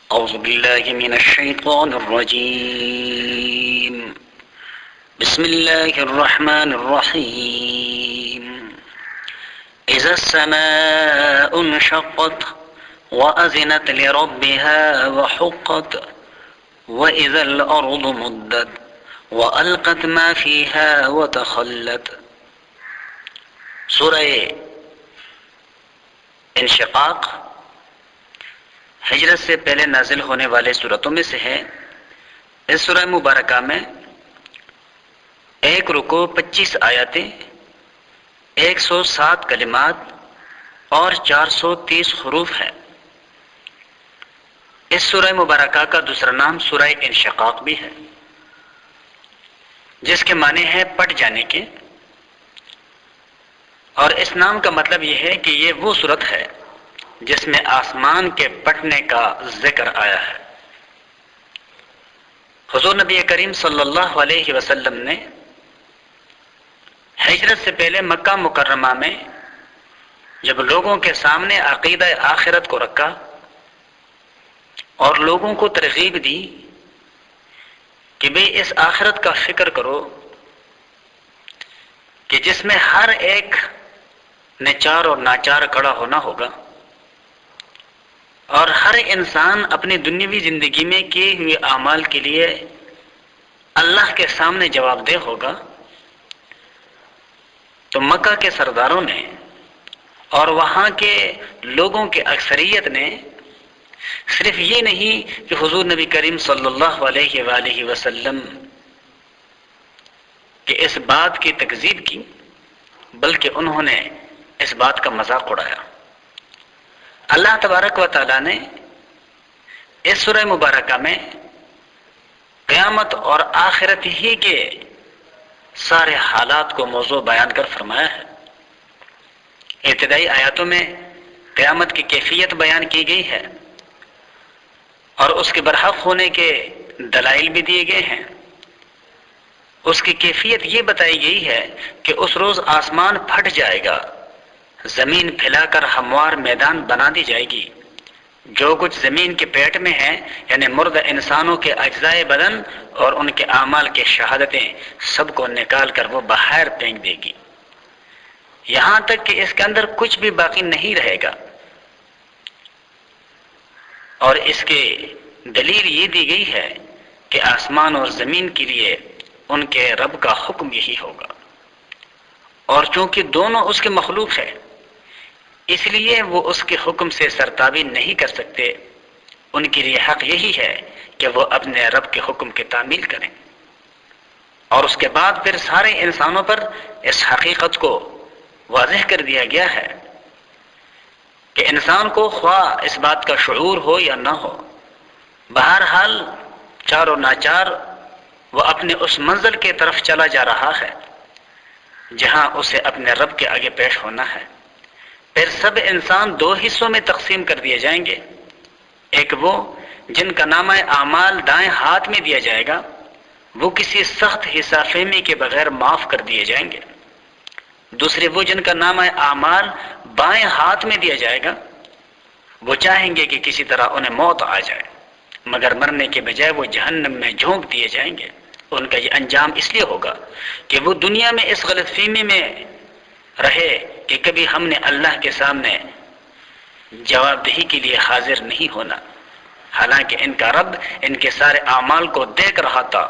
أعوذ بالله من الشيطان الرجيم. بسم الله الرحمن الرحيم. إذا السماء انشقت وأذنت لربها وحقت وإذا الأرض مدت وألقت ما فيها وتخلت. سورہ انشقاق ہجرت سے پہلے نازل ہونے والے سورتوں میں سے ہے۔ اس سورہ مبارکہ میں 1 رکوع 25 آیاتیں، 107 کلمات اور 430 حروف ہیں۔ اس سورہ مبارکہ کا دوسرا نام سورہ انشقاق بھی ہے، جس کے معنی ہے پٹ جانے کے، اور اس نام کا مطلب یہ ہے کہ یہ وہ سورت ہے جس میں آسمان کے پٹنے کا ذکر آیا ہے۔ حضور نبی کریم صلی اللہ علیہ وسلم نے ہجرت سے پہلے مکہ مکرمہ میں جب لوگوں کے سامنے عقیدہ آخرت کو رکھا اور لوگوں کو ترغیب دی کہ بھئی اس آخرت کا فکر کرو کہ جس میں ہر ایک نے چار اور ناچار کھڑا ہونا ہوگا، اور ہر انسان اپنی دنیاوی زندگی میں کیے ہوئے اعمال کے لیے اللہ کے سامنے جواب دہ ہوگا، تو مکہ کے سرداروں نے اور وہاں کے لوگوں کے اکثریت نے صرف یہ نہیں کہ حضور نبی کریم صلی اللہ علیہ وآلہ وسلم کہ اس بات کی تکذیب کی، بلکہ انہوں نے اس بات کا مذاق اڑایا۔ اللہ تبارک و تعالیٰ نے اس سورہ مبارکہ میں قیامت اور آخرت ہی کے سارے حالات کو موضوع بیان کر فرمایا ہے۔ ابتدائی آیاتوں میں قیامت کی کیفیت بیان کی گئی ہے اور اس کے برحق ہونے کے دلائل بھی دیے گئے ہیں۔ اس کی کیفیت یہ بتائی گئی ہے کہ اس روز آسمان پھٹ جائے گا، زمین پھیلا کر ہموار میدان بنا دی جائے گی، جو کچھ زمین کے پیٹ میں ہے یعنی مردہ انسانوں کے اجزائے بدن اور ان کے اعمال کے شہادتیں سب کو نکال کر وہ باہر پھینک دے گی، یہاں تک کہ اس کے اندر کچھ بھی باقی نہیں رہے گا۔ اور اس کی دلیل یہ دی گئی ہے کہ آسمان اور زمین کے لیے ان کے رب کا حکم یہی ہوگا، اور چونکہ دونوں اس کے مخلوق ہے اس لیے وہ اس کے حکم سے سرتابی نہیں کر سکتے۔ ان کے لیے حق یہی ہے کہ وہ اپنے رب کے حکم کی تعمیل کریں۔ اور اس کے بعد پھر سارے انسانوں پر اس حقیقت کو واضح کر دیا گیا ہے کہ انسان کو خواہ اس بات کا شعور ہو یا نہ ہو، بہرحال چار و ناچار وہ اپنے اس منزل کے طرف چلا جا رہا ہے جہاں اسے اپنے رب کے آگے پیش ہونا ہے۔ پھر سب انسان دو حصوں میں تقسیم کر دیے جائیں گے، ایک وہ جن کا نامہ اعمال دائیں ہاتھ میں دیا جائے گا، وہ کسی سخت حساب فہمی کے بغیر معاف کر دیے جائیں گے۔ دوسرے وہ جن کا نامہ اعمال بائیں ہاتھ میں دیا جائے گا، وہ چاہیں گے کہ کسی طرح انہیں موت آ جائے، مگر مرنے کے بجائے وہ جہنم میں جھونک دیے جائیں گے۔ ان کا یہ انجام اس لیے ہوگا کہ وہ دنیا میں اس غلط فہمی میں رہے کہ کبھی ہم نے اللہ کے سامنے جواب دہی کے لیے حاضر نہیں ہونا، حالانکہ ان کا رب ان کے سارے اعمال کو دیکھ رہا تھا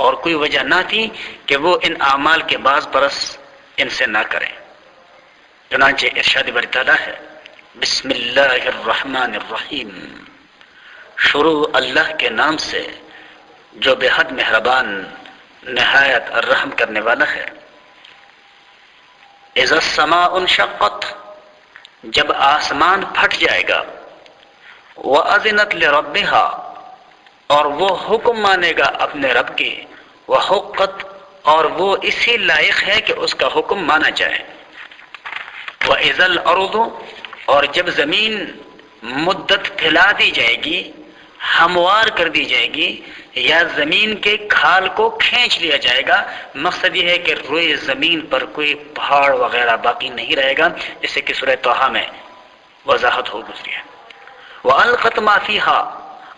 اور کوئی وجہ نہ تھی کہ وہ ان اعمال کے باز پرس ان سے نہ کریں۔ چنانچہ ارشاد باری تعالیٰ ہے، بسم اللہ الرحمن الرحیم، شروع اللہ کے نام سے جو بے حد مہربان نہایت رحم کرنے والا ہے۔ اذا السماء انشقت، جب آسمان پھٹ جائے گا، وَأَذِنَتْ لِرَبِّهَا، اور وہ حکم مانے گا اپنے رب کی، وَحُقَّتْ، اور وہ اسی لائق ہے کہ اس کا حکم مانا جائے، وَإِذَا الْأَرْضُ، اور جب زمین مدت پھیلا دی جائے گی، ہموار کر دی جائے گی، یا زمین کے کھال کو کھینچ لیا جائے گا۔ مقصد یہ ہے کہ روئے زمین پر کوئی پہاڑ وغیرہ باقی نہیں رہے گا، جیسے کہ سورہ طٰہٰ میں وضاحت ہو گزری ہے۔ وَأَلْقَتْ مَا فِيهَا،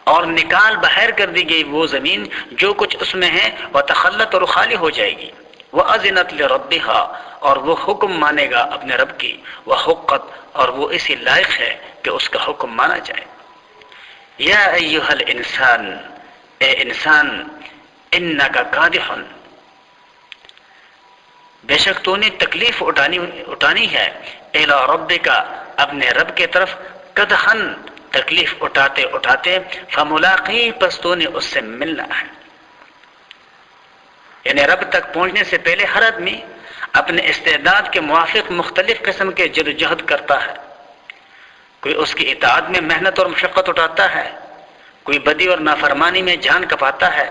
اور نکال بحیر کر دی گئی وہ زمین جو کچھ اس میں ہے، وتخلت اور خالی ہو جائے گی، وَأَذِنَتْ لِرَبِّهَا اور وہ حکم مانے گا اپنے رب کی، وَحُقَّتْ اور وہ اسی لائق ہے کہ اس کا حکم مانا جائے۔ یا ایھا الانسان، اے انسان، انک کادح، بے شک تو نے تکلیف اٹھانی ہے، الی ربک اپنے رب کے طرف، کدحن تکلیف اٹھاتے اٹھاتے، فملاقی پس تو نے اس سے ملنا ہے۔ یعنی رب تک پہنچنے سے پہلے ہر آدمی اپنے استعداد کے موافق مختلف قسم کے جدوجہد کرتا ہے۔ کوئی اس کی اطاعت میں محنت اور مشقت اٹھاتا ہے، کوئی بدی اور نافرمانی میں جان کپاتا ہے،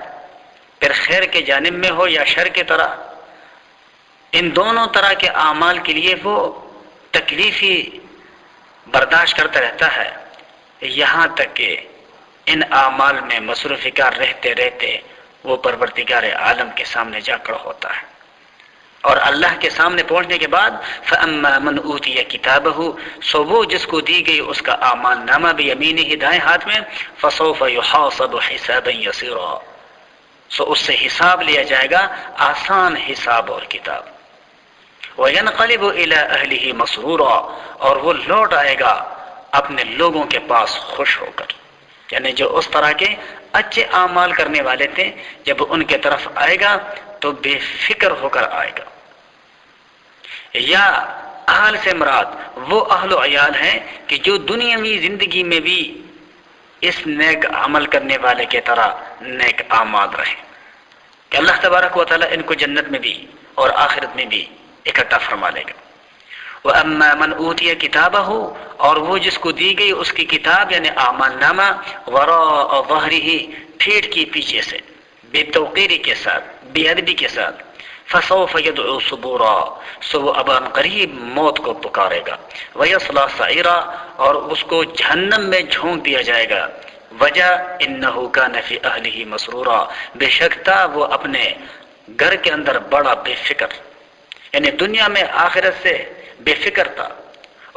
پھر خیر کے جانب میں ہو یا شر کی طرح، ان دونوں طرح کے اعمال کے لیے وہ تکلیف ہی برداشت کرتا رہتا ہے، یہاں تک کہ ان اعمال میں مصروف کار رہتے رہتے وہ پروردگار عالم کے سامنے جا کھڑا ہوتا ہے، اور اللہ کے سامنے پہنچنے کے بعد فَأَمَّا مَنْ أُوتِيَ كِتَابَهُ سو وہ جس کو دی گئی اس کا اعمال نامہ بیمینہ دائیں ہاتھ میں، فَسَوْفَ يُحَاسَبُ حِسَابًا يَسِيرًا سو اس سے حساب لیا جائے گا، آسان حساب اور کتاب۔ وَيَنْقَلِبُ إِلَىٰ أَهْلِهِ مَسْرُورًا اور وہ لوٹ آئے گا اپنے لوگوں کے پاس خوش ہو کر، یعنی جو اس طرح کے اچھے اعمال کرنے والے تھے جب ان کے طرف آئے گا تو بے فکر ہو کر آئے گا۔ یا اہل سے مراد وہ اہل و عیال ہیں کہ جو دنیاوی زندگی میں بھی اس نیک عمل کرنے والے کے طرح نیک اعمال رہے کہ اللہ تبارک و تعالیٰ ان کو جنت میں بھی اور آخرت میں بھی اکٹھا فرما لے گا۔ وَأَمَّا مَنْ أُوتِيَ كِتَابَهُ اور وہ جس کو دی گئی اس کی کتاب یعنی اعمال نامہ، وراء ظہرہ پیٹھ کی پیچھے سے، بے توقیری کے ساتھ، بے ادبی کے ساتھ، فَسَوْفَ يَدْعُو ثُبُورًا سو وہ اب قریب موت کو پکارے گا، وَيَصْلَىٰ سَعِيرًا اور اس کو جہنم میں جھونک دیا جائے گا۔ وجہ انہ کان فی اہلہ مسرورا بے شک تھا وہ اپنے گھر کے اندر بڑا بے فکر، یعنی دنیا میں آخرت سے بے فکر تھا۔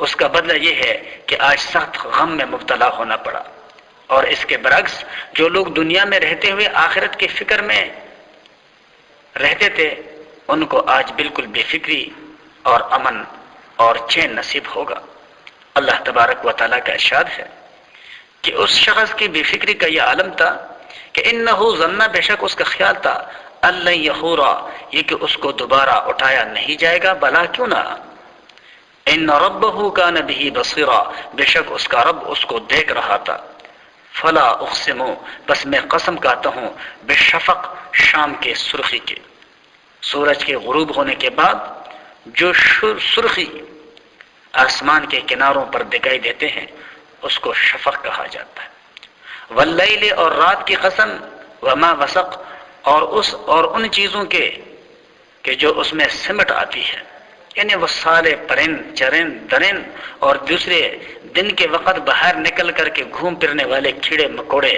اس کا بدلہ یہ ہے کہ آج سخت غم میں مبتلا ہونا پڑا، اور اس کے برعکس جو لوگ دنیا میں رہتے ہوئے آخرت کی فکر میں رہتے تھے ان کو آج بالکل بے فکری اور امن اور چین نصیب ہوگا۔ اللہ تبارک و تعالیٰ کا ارشاد ہے کہ اس شخص کی بے فکری کا یہ عالم تھا کہ انہ ظن بے شک اس کا خیال تھا اللہ یحورا یہ کہ اس کو دوبارہ اٹھایا نہیں جائے گا، بلا کیوں نہ، ان ربہ کان بہ بصیرا بے شک اس کا رب اس کو دیکھ رہا تھا۔ فلا اقسم بس میں قسم کھاتا ہوں بالشفق شام کے سرخی کے، سورج کے غروب ہونے کے بعد جو سرخی آسمان کے کناروں پر دکھائی دیتے ہیں اس کو شفق کہا جاتا ہے۔ واللیل اور رات کی قسم، وما وسق اور ان چیزوں کے کہ جو اس میں سمٹ آتی ہے، یعنی وہ سارے پرند چرند درند اور دوسرے دن کے وقت باہر نکل کر کے گھوم پھرنے والے کیڑے مکوڑے،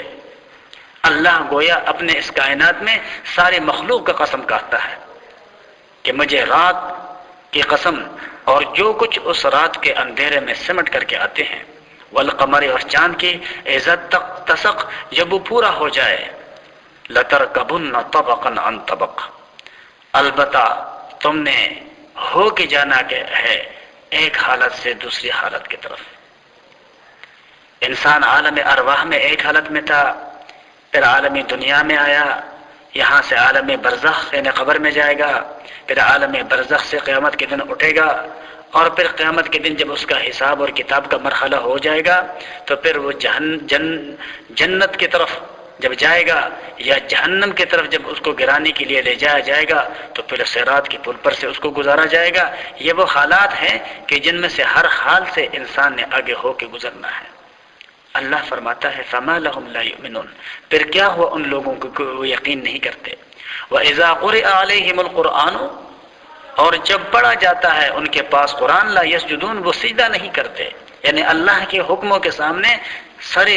اللہ گویا اپنے اس کائنات میں سارے مخلوق کا قسم کھاتا ہے کہ مجھے رات کی قسم اور جو کچھ اس رات کے اندھیرے میں سمٹ کر کے آتے ہیں، والقمر اور چاند کی عزت تک تسق جب وہ پورا ہو جائے، لترکبن طبقا عن طبق البتہ تم نے ہو کے جانا ہے ایک حالت سے دوسری حالت کی طرف۔ انسان عالم ارواح میں ایک حالت میں تھا، پھر عالم دنیا میں آیا، یہاں سے عالم برزخ یعنی قبر میں جائے گا، پھر عالم برزخ سے قیامت کے دن اٹھے گا، اور پھر قیامت کے دن جب اس کا حساب اور کتاب کا مرحلہ ہو جائے گا تو پھر وہ جنت کی طرف جب جائے گا یا جہنم کی طرف جب اس کو گرانے کے لیے لے جایا جائے گا تو پھر صراط کی پل پر سے اس کو گزارا جائے گا۔ یہ وہ حالات ہیں کہ جن میں سے ہر حال سے انسان نے آگے ہو کے گزرنا ہے۔ اللہ فرماتا ہے فما لهم لا يؤمنون پھر کیا ہوا ان لوگوں کو وہ یقین نہیں کرتے۔ وَإِذَا قُرِئَ عَلَيْهِمُ الْقُرْآنُ اور جب پڑھا جاتا ہے ان کے پاس قرآن، لا یسجدون وہ سجدہ نہیں کرتے، یعنی اللہ کے حکموں کے سامنے سر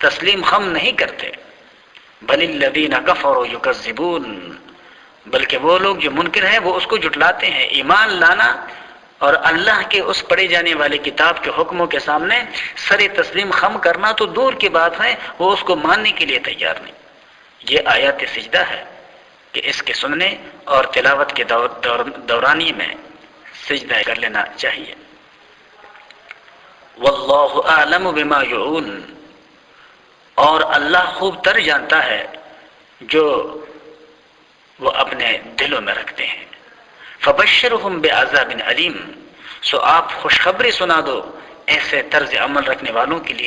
تسلیم خم نہیں کرتے۔ بل الذین کفروا یکذبون بلکہ وہ لوگ جو منکر ہیں وہ اس کو جھٹلاتے ہیں۔ ایمان لانا اور اللہ کے اس پڑھے جانے والے کتاب کے حکموں کے سامنے سر تسلیم خم کرنا تو دور کی بات ہے، وہ اس کو ماننے کے لیے تیار نہیں۔ یہ آیات سجدہ ہے کہ اس کے سننے اور تلاوت کے دورانی میں سجدہ کر لینا چاہیے۔ واللہ اعلم بما یعون، اور اللہ خوب تر جانتا ہے جو وہ اپنے دلوں میں رکھتے ہیں۔ فبشرہم بعذاب علیم، سو آپ خوشخبری سنا دو ایسے طرز عمل رکھنے والوں کے لیے